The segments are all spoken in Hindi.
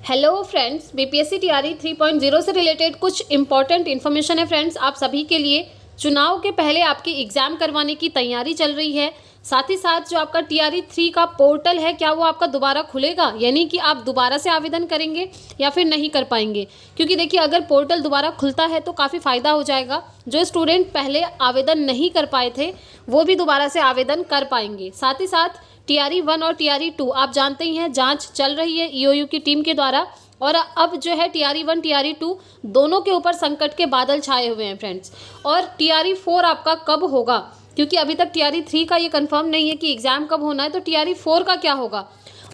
हेलो फ्रेंड्स, बीपीएससी टीआरई 3.0 से रिलेटेड कुछ इंपॉर्टेंट इन्फॉर्मेशन है फ्रेंड्स आप सभी के लिए। चुनाव के पहले आपकी एग्ज़ाम करवाने की तैयारी चल रही है। साथ ही साथ जो आपका टीआरई 3 का पोर्टल है, क्या वो आपका दोबारा खुलेगा, यानी कि आप दोबारा से आवेदन करेंगे या फिर नहीं कर पाएंगे। क्योंकि देखिए, अगर पोर्टल दोबारा खुलता है तो काफ़ी फ़ायदा हो जाएगा। जो स्टूडेंट पहले आवेदन नहीं कर पाए थे वो भी दोबारा से आवेदन कर पाएंगे। साथ ही साथ टीआरई 1 और टीआरई 2 आप जानते ही हैं, जांच चल रही है ईओयू की टीम के द्वारा। और अब जो है टीआरई 1 टीआरई 2 दोनों के ऊपर संकट के बादल छाए हुए हैं फ्रेंड्स। और टीआरई 4 आपका कब होगा, क्योंकि अभी तक टीआरई 3 का ये कंफर्म नहीं है कि एग्ज़ाम कब होना है, तो टीआरई 4 का क्या होगा।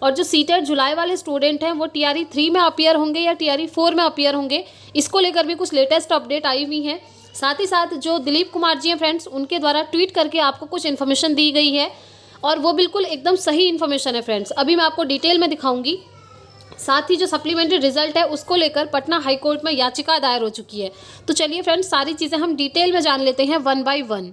और जो सीटेट जुलाई वाले स्टूडेंट हैं वो टीआरई 3 में अपीयर होंगे या टीआरई 4 में अपीयर होंगे, इसको लेकर भी कुछ लेटेस्ट अपडेट आई हुई हैं। साथ ही साथ जो दिलीप कुमार जी हैं फ्रेंड्स, उनके द्वारा ट्वीट करके आपको कुछ इन्फॉर्मेशन दी गई है और वो बिल्कुल एकदम सही इन्फॉर्मेशन है फ्रेंड्स। अभी मैं आपको डिटेल में दिखाऊंगी। साथ ही जो सप्लीमेंट्री रिजल्ट है उसको लेकर पटना हाई कोर्ट में याचिका दायर हो चुकी है। तो चलिए फ्रेंड्स, सारी चीज़ें हम डिटेल में जान लेते हैं वन बाय वन।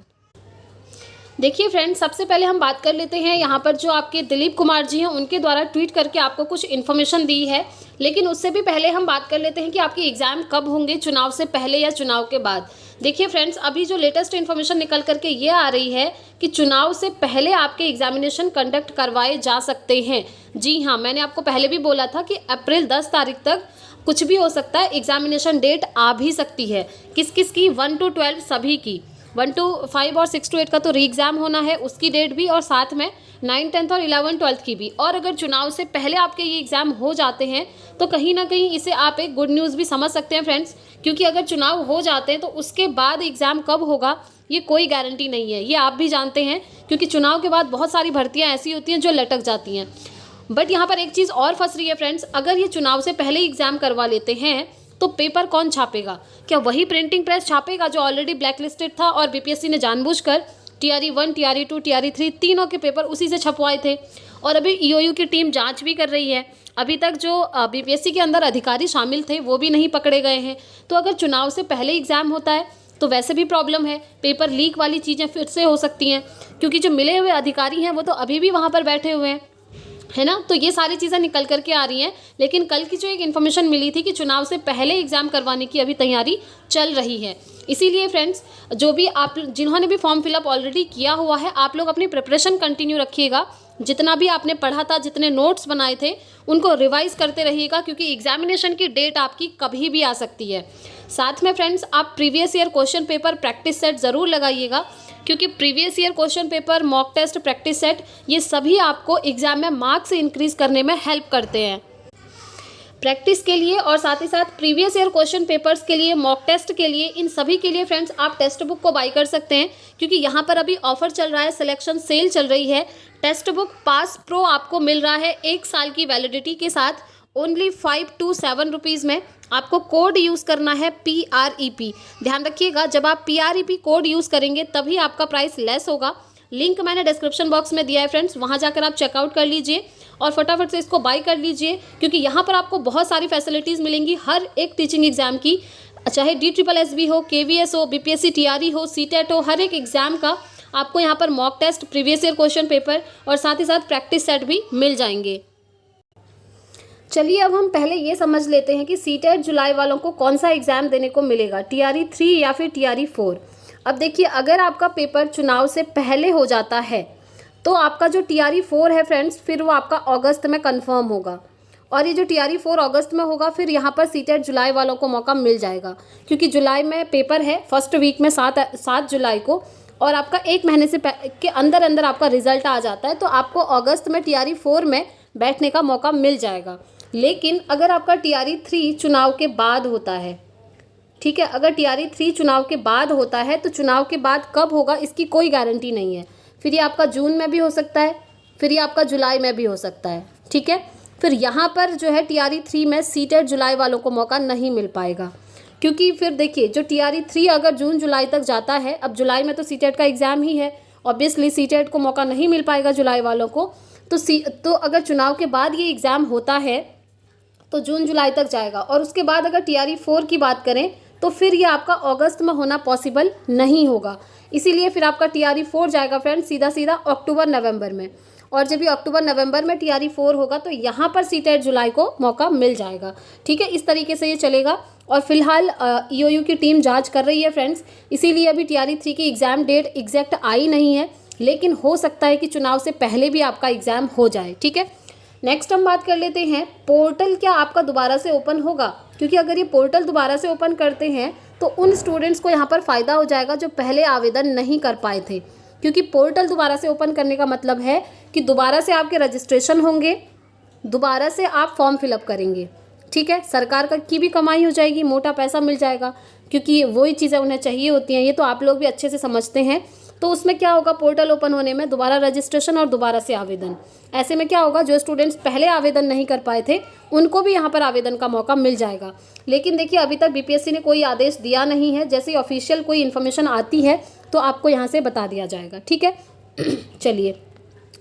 देखिए फ्रेंड्स, सबसे पहले हम बात कर लेते हैं यहाँ पर जो आपके दिलीप कुमार जी हैं उनके द्वारा ट्वीट करके आपको कुछ इन्फॉर्मेशन दी है। लेकिन उससे भी पहले हम बात कर लेते हैं कि आपके एग्ज़ाम कब होंगे, चुनाव से पहले या चुनाव के बाद। देखिए फ्रेंड्स, अभी जो लेटेस्ट इन्फॉर्मेशन निकल करके ये आ रही है कि चुनाव से पहले आपके एग्जामिनेशन कंडक्ट करवाए जा सकते हैं। जी हाँ, मैंने आपको पहले भी बोला था कि अप्रैल 10 तारीख तक कुछ भी हो सकता है, एग्जामिनेशन डेट आ भी सकती है। किस किस की? 1 to 12 सभी की। 1 to 5 और 6 to 8 का तो री एग्ज़ाम होना है, उसकी डेट भी, और साथ में 9, 10th और 11, 12th की भी। और अगर चुनाव से पहले आपके ये एग्ज़ाम हो जाते हैं तो कहीं ना कहीं इसे आप एक गुड न्यूज़ भी समझ सकते हैं फ्रेंड्स। क्योंकि अगर चुनाव हो जाते हैं तो उसके बाद एग्ज़ाम कब होगा ये कोई गारंटी नहीं है, ये आप भी जानते हैं। क्योंकि चुनाव के बाद बहुत सारी भर्तियाँ ऐसी होती हैं जो लटक जाती हैं। बट यहाँ पर एक चीज़ और फंस रही है फ्रेंड्स, अगर ये चुनाव से पहले एग्ज़ाम करवा लेते हैं तो पेपर कौन छापेगा? क्या वही प्रिंटिंग प्रेस छापेगा जो ऑलरेडी ब्लैक लिस्टेड था और बीपीएससी ने जानबूझकर टीआरई 1, टीआरई 2, टीआरई 3 तीनों के पेपर उसी से छपवाए थे। और अभी ईओयू की टीम जांच भी कर रही है। अभी तक जो बीपीएससी के अंदर अधिकारी शामिल थे वो भी नहीं पकड़े गए हैं। तो अगर चुनाव से पहले एग्ज़ाम होता है तो वैसे भी प्रॉब्लम है, पेपर लीक वाली चीज़ें फिर से हो सकती हैं। क्योंकि जो मिले हुए अधिकारी हैं वो तो अभी भी वहाँ पर बैठे हुए हैं, है ना। तो ये सारी चीज़ें निकल करके आ रही हैं। लेकिन कल की जो एक इन्फॉर्मेशन मिली थी कि चुनाव से पहले एग्ज़ाम करवाने की अभी तैयारी चल रही है। इसीलिए फ्रेंड्स, जो भी आप जिन्होंने भी फॉर्म फिलअप ऑलरेडी किया हुआ है, आप लोग अपनी प्रिपरेशन कंटिन्यू रखिएगा। जितना भी आपने पढ़ा था, जितने नोट्स बनाए थे, उनको रिवाइज करते रहिएगा, क्योंकि एग्जामिनेशन की डेट आपकी कभी भी आ सकती है। साथ में फ्रेंड्स, आप previous year question paper practice set ज़रूर लगाइएगा, क्योंकि previous year question paper, mock test, practice set, ये सभी आपको एग्जाम में मार्क्स इंक्रीज करने में हेल्प करते हैं। प्रैक्टिस के लिए और साथ ही साथ प्रीवियस ईयर क्वेश्चन पेपर्स के लिए, मॉक टेस्ट के लिए, इन सभी के लिए फ्रेंड्स आप टेक्स्ट बुक को बाई कर सकते हैं। क्योंकि यहाँ पर अभी ऑफर चल रहा है, सिलेक्शन सेल चल रही है। टेक्स्ट बुक पास प्रो आपको मिल रहा है 1 साल की वैलिडिटी के साथ, ओनली 5 to 7 रुपीज़ में। आपको कोड यूज़ करना है PREP। ध्यान रखिएगा, जब आप PREP कोड यूज़ करेंगे तभी आपका प्राइस लेस होगा। लिंक मैंने डिस्क्रिप्शन बॉक्स में दिया है फ्रेंड्स, वहाँ जाकर आप चेकआउट कर लीजिए और फटाफट से इसको बाई कर लीजिए। क्योंकि यहाँ पर आपको बहुत सारी फैसिलिटीज़ मिलेंगी हर एक टीचिंग एग्जाम की, चाहे DSSB हो, KVS हो, BPSC TRE हो, CTET हो, हर एक एग्ज़ाम का आपको यहाँ पर mock test, previous year question paper और साथ ही साथ प्रैक्टिस सेट भी मिल जाएंगे। चलिए अब हम पहले ये समझ लेते हैं कि सीटेट जुलाई वालों को कौन सा एग्ज़ाम देने को मिलेगा, टीआरई 3 या फिर टीआरई 4। अब देखिए, अगर आपका पेपर चुनाव से पहले हो जाता है तो आपका जो टीआरई 4 है फ्रेंड्स, फिर वो आपका अगस्त में कंफर्म होगा। और ये जो टीआरई 4 अगस्त में होगा, फिर यहाँ पर सीटेट जुलाई वालों को मौका मिल जाएगा। क्योंकि जुलाई में पेपर है, फर्स्ट वीक में 7 जुलाई को, और आपका 1 महीने से के अंदर अंदर आपका रिजल्ट आ जाता है, तो आपको अगस्त में टीआरई 4 में बैठने का मौका मिल जाएगा। लेकिन अगर आपका टीआरई 3 चुनाव के बाद होता है, ठीक है, अगर टीआरई 3 चुनाव के बाद होता है तो चुनाव के बाद कब होगा इसकी कोई गारंटी नहीं है। फिर ये आपका जून में भी हो सकता है, फिर ये आपका जुलाई में भी हो सकता है, ठीक है। फिर यहाँ पर जो है टीआरई 3 में सीटेट जुलाई वालों को मौका नहीं मिल पाएगा। क्योंकि फिर देखिए, जो टीआरई 3 अगर जून जुलाई तक जाता है, अब जुलाई में तो सीटेट का एग्ज़ाम ही है, ऑब्वियसली सीटेट को मौका नहीं मिल पाएगा जुलाई वालों को। तो अगर चुनाव के बाद ये एग्ज़ाम होता है तो जून जुलाई तक जाएगा। और उसके बाद अगर टीआरई 4 की बात करें तो फिर ये आपका अगस्त में होना पॉसिबल नहीं होगा। इसीलिए फिर आपका टीआरई 4 जाएगा फ्रेंड्स सीधा सीधा अक्टूबर नवंबर में। और जब भी अक्टूबर नवंबर में TRE 4 होगा तो यहाँ पर CTET जुलाई को मौका मिल जाएगा। ठीक है, इस तरीके से ये चलेगा। और फिलहाल EOU की टीम जांच कर रही है फ्रेंड्स, इसीलिए अभी TRE 3 की एग्ज़ाम डेट एग्जैक्ट आई नहीं है, लेकिन हो सकता है कि चुनाव से पहले भी आपका एग्ज़ाम हो जाए। ठीक है, नेक्स्ट हम बात कर लेते हैं, पोर्टल क्या आपका दोबारा से ओपन होगा? क्योंकि अगर ये पोर्टल दोबारा से ओपन करते हैं तो उन स्टूडेंट्स को यहाँ पर फ़ायदा हो जाएगा जो पहले आवेदन नहीं कर पाए थे, क्योंकि पोर्टल दोबारा से ओपन करने का मतलब है कि दोबारा से आपके रजिस्ट्रेशन होंगे, दोबारा से आप फॉर्म फिलअप करेंगे। ठीक है, सरकार की भी कमाई हो जाएगी, मोटा पैसा मिल जाएगा, क्योंकि वही चीज़ें उन्हें चाहिए होती हैं, ये तो आप लोग भी अच्छे से समझते हैं। तो उसमें क्या होगा, पोर्टल ओपन होने में दोबारा रजिस्ट्रेशन और दोबारा से आवेदन, ऐसे में क्या होगा, जो स्टूडेंट्स पहले आवेदन नहीं कर पाए थे उनको भी यहाँ पर आवेदन का मौका मिल जाएगा। लेकिन देखिए, अभी तक BPSC ने कोई आदेश दिया नहीं है, जैसे ऑफिशियल कोई इन्फॉर्मेशन आती है तो आपको यहाँ से बता दिया जाएगा। ठीक है चलिए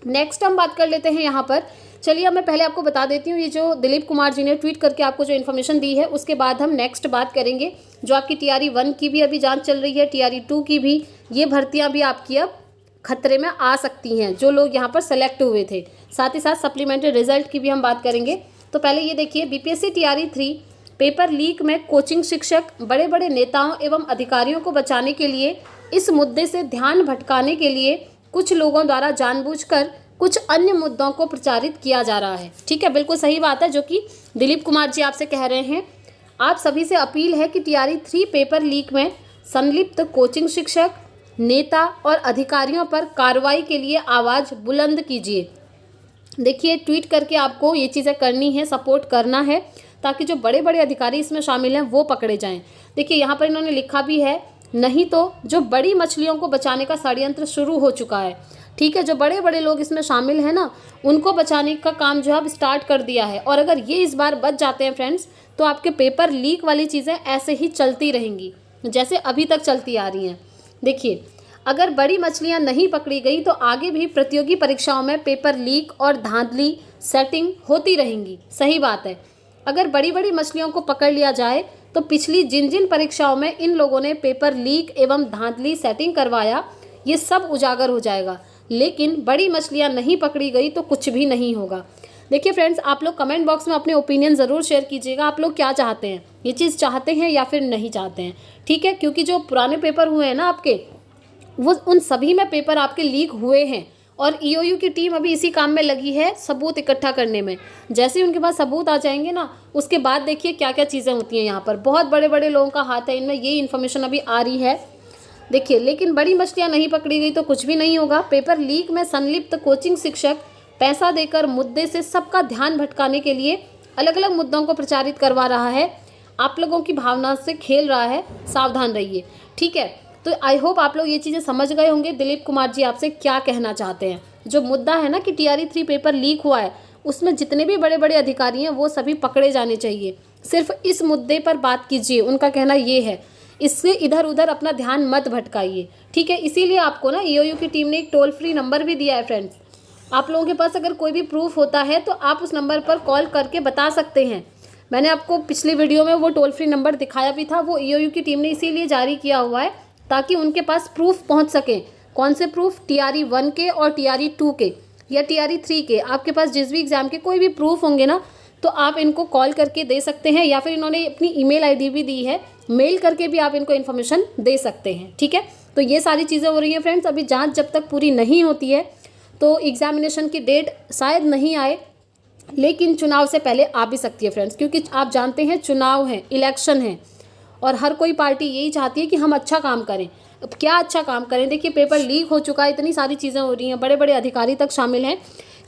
नेक्स्ट हम बात कर लेते हैं यहाँ पर। चलिए अब मैं पहले आपको बता देती हूँ, ये जो दिलीप कुमार जी ने ट्वीट करके आपको जो इन्फॉर्मेशन दी है, उसके बाद हम नेक्स्ट बात करेंगे जो आपकी TRE 1 की भी अभी जांच चल रही है, TRE 2 की भी। ये भर्तियाँ भी आपकी अब खतरे में आ सकती हैं, जो लोग यहाँ पर सेलेक्ट हुए थे। साथ ही साथ सप्लीमेंट्री रिजल्ट की भी हम बात करेंगे। तो पहले ये देखिए, BPSC TRE 3 पेपर लीक में कोचिंग शिक्षक बड़े बड़े नेताओं एवं अधिकारियों को बचाने के लिए, इस मुद्दे से ध्यान भटकाने के लिए कुछ लोगों द्वारा जानबूझकर कुछ अन्य मुद्दों को प्रचारित किया जा रहा है। ठीक है, बिल्कुल सही बात है जो कि दिलीप कुमार जी आपसे कह रहे हैं। आप सभी से अपील है कि TRE 3 पेपर लीक में संलिप्त कोचिंग शिक्षक, नेता और अधिकारियों पर कार्रवाई के लिए आवाज़ बुलंद कीजिए। देखिए, ट्वीट करके आपको ये चीज़ें करनी है, सपोर्ट करना है, ताकि जो बड़े बड़े अधिकारी इसमें शामिल हैं वो पकड़े जाएं। देखिए, यहाँ पर इन्होंने लिखा भी है, नहीं तो जो बड़ी मछलियों को बचाने का षड्यंत्र शुरू हो चुका है। ठीक है, जो बड़े बड़े लोग इसमें शामिल हैं ना, उनको बचाने का काम जो है अब स्टार्ट कर दिया है। और अगर ये इस बार बच जाते हैं फ्रेंड्स, तो आपके पेपर लीक वाली चीज़ें ऐसे ही चलती रहेंगी जैसे अभी तक चलती आ रही हैं। देखिए, अगर बड़ी मछलियां नहीं पकड़ी गई तो आगे भी प्रतियोगी परीक्षाओं में पेपर लीक और धांधली सेटिंग होती रहेंगी। सही बात है, अगर बड़ी बड़ी मछलियों को पकड़ लिया जाए तो पिछली जिन जिन परीक्षाओं में इन लोगों ने पेपर लीक एवं धांधली सेटिंग करवाया, ये सब उजागर हो जाएगा। लेकिन बड़ी मछलियां नहीं पकड़ी गई तो कुछ भी नहीं होगा। देखिए फ्रेंड्स, आप लोग कमेंट बॉक्स में अपने ओपिनियन ज़रूर शेयर कीजिएगा, आप लोग क्या चाहते हैं, ये चीज़ चाहते हैं या फिर नहीं चाहते हैं। ठीक है, क्योंकि जो पुराने पेपर हुए हैं ना आपके, वो उन सभी में पेपर आपके लीक हुए हैं और EOU की टीम अभी इसी काम में लगी है, सबूत इकट्ठा करने में। जैसे ही उनके पास सबूत आ जाएंगे ना, उसके बाद देखिए क्या क्या चीज़ें होती हैं। यहाँ पर बहुत बड़े बड़े लोगों का हाथ है इनमें, ये इन्फॉर्मेशन अभी आ रही है। देखिए, लेकिन बड़ी मछलियाँ नहीं पकड़ी गई तो कुछ भी नहीं होगा। पेपर लीक में संलिप्त कोचिंग शिक्षक पैसा देकर मुद्दे से सबका ध्यान भटकाने के लिए अलग अलग मुद्दों को प्रचारित करवा रहा है, आप लोगों की भावना से खेल रहा है, सावधान रहिए। ठीक है, तो आई होप आप लोग ये चीज़ें समझ गए होंगे दिलीप कुमार जी आपसे क्या कहना चाहते हैं। जो मुद्दा है ना कि TRE 3 पेपर लीक हुआ है, उसमें जितने भी बड़े बड़े अधिकारी हैं वो सभी पकड़े जाने चाहिए। सिर्फ इस मुद्दे पर बात कीजिए, उनका कहना ये है, इससे इधर उधर अपना ध्यान मत भटकाइए। ठीक है, इसीलिए आपको ना EOU की टीम ने एक टोल फ्री नंबर भी दिया है फ्रेंड्स। आप लोगों के पास अगर कोई भी प्रूफ होता है तो आप उस नंबर पर कॉल करके बता सकते हैं। मैंने आपको पिछली वीडियो में वो टोल फ्री नंबर दिखाया भी था, वो EOU की टीम ने इसीलिए जारी किया हुआ है ताकि उनके पास प्रूफ पहुंच सके। कौन से प्रूफ? TRE 1 के और TRE 2 के या TRE 3 के। आपके पास जिस भी एग्ज़ाम के कोई भी प्रूफ होंगे ना, तो आप इनको कॉल करके दे सकते हैं, या फिर इन्होंने अपनी ईमेल ID भी दी है, मेल करके भी आप इनको इन्फॉर्मेशन दे सकते हैं। ठीक है, तो ये सारी चीज़ें हो रही हैं फ्रेंड्स। अभी जांच जब तक पूरी नहीं होती है तो एग्जामिनेशन की डेट शायद नहीं आए, लेकिन चुनाव से पहले आ भी सकती है फ्रेंड्स, क्योंकि आप जानते हैं चुनाव है, इलेक्शन है, और हर कोई पार्टी यही चाहती है कि हम अच्छा काम करें। अब क्या अच्छा काम करें? देखिए, पेपर लीक हो चुका है, इतनी सारी चीज़ें हो रही हैं, बड़े बड़े अधिकारी तक शामिल हैं।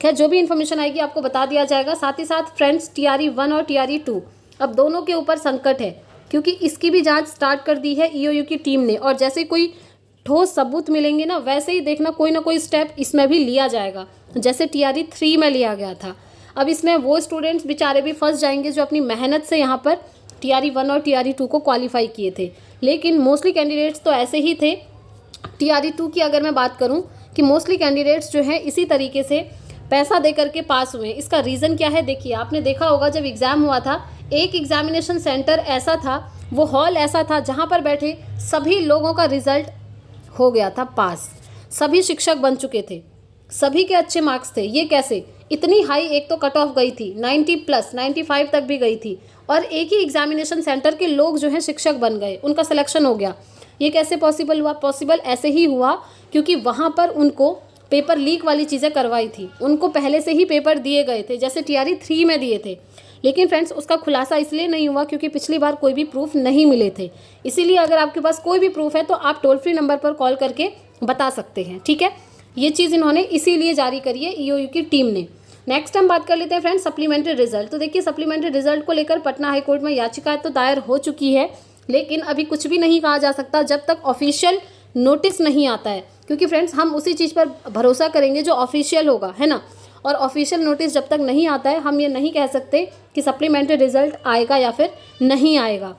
खैर, जो भी इन्फॉर्मेशन आएगी आपको बता दिया जाएगा। साथ ही साथ फ्रेंड्स, TRE 1 और TRE 2 अब दोनों के ऊपर संकट है, क्योंकि इसकी भी जांच स्टार्ट कर दी है EOU की टीम ने, और जैसे कोई ठोस सबूत मिलेंगे ना, वैसे ही देखना कोई ना कोई स्टेप इसमें भी लिया जाएगा, जैसे TRE 3 में लिया गया था। अब इसमें वो स्टूडेंट्स बेचारे भी फंस जाएंगे जो अपनी मेहनत से यहाँ पर TRE 1 और TRE 2 को क्वालिफाई किए थे, लेकिन मोस्टली कैंडिडेट्स तो ऐसे ही थे। TRE 2 की अगर मैं बात करूँ कि मोस्टली कैंडिडेट्स जो हैं इसी तरीके से पैसा दे करके पास हुए। इसका रीज़न क्या है? देखिए, आपने देखा होगा जब एग्ज़ाम हुआ था, एक एग्जामिनेशन सेंटर ऐसा था, वो हॉल ऐसा था जहाँ पर बैठे सभी लोगों का रिजल्ट हो गया था पास, सभी शिक्षक बन चुके थे, सभी के अच्छे मार्क्स थे। ये कैसे? इतनी हाई एक तो कट ऑफ गई थी, 90+ 95 तक भी गई थी, और एक ही एग्जामिनेशन सेंटर के लोग जो हैं शिक्षक बन गए, उनका सिलेक्शन हो गया। ये कैसे पॉसिबल हुआ? पॉसिबल ऐसे ही हुआ क्योंकि वहाँ पर उनको पेपर लीक वाली चीज़ें करवाई थी। उनको पहले से ही पेपर दिए गए थे, जैसे TRE 3 में दिए थे, लेकिन फ्रेंड्स उसका खुलासा इसलिए नहीं हुआ क्योंकि पिछली बार कोई भी प्रूफ नहीं मिले थे। इसीलिए अगर आपके पास कोई भी प्रूफ है तो आप टोल फ्री नंबर पर कॉल करके बता सकते हैं, ठीक है। ये चीज़ इन्होंने इसीलिए जारी करी है EOU की टीम ने। नेक्स्ट हम बात कर लेते हैं फ्रेंड्स सप्लीमेंट्री रिजल्ट। तो देखिए सप्लीमेंट्री रिजल्ट को लेकर पटना हाईकोर्ट में याचिका तो दायर हो चुकी है, लेकिन अभी कुछ भी नहीं कहा जा सकता जब तक ऑफिशियल नोटिस नहीं आता है, क्योंकि फ्रेंड्स हम उसी चीज़ पर भरोसा करेंगे जो ऑफिशियल होगा, है ना। और ऑफिशियल नोटिस जब तक नहीं आता है हम ये नहीं कह सकते कि सप्लीमेंट्री रिजल्ट आएगा या फिर नहीं आएगा,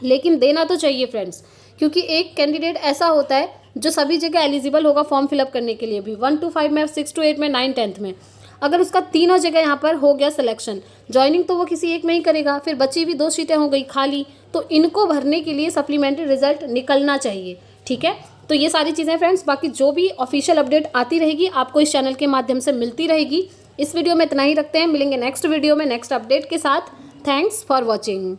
लेकिन देना तो चाहिए फ्रेंड्स, क्योंकि एक कैंडिडेट ऐसा होता है जो सभी जगह एलिजिबल होगा फॉर्म फिलअप करने के लिए भी, 1 to 5 में, 6 to 8 में, 9 10th में। अगर उसका तीनों जगह यहाँ पर हो गया सिलेक्शन, ज्वाइनिंग तो वो किसी एक में ही करेगा, फिर बची हुई 2 सीटें हो गई खाली, तो इनको भरने के लिए सप्लीमेंट्री रिजल्ट निकलना चाहिए, ठीक है। तो ये सारी चीज़ें फ्रेंड्स, बाकी जो भी ऑफिशियल अपडेट आती रहेगी आपको इस चैनल के माध्यम से मिलती रहेगी। इस वीडियो में इतना ही रखते हैं, मिलेंगे नेक्स्ट वीडियो में नेक्स्ट अपडेट के साथ। Thanks for watching.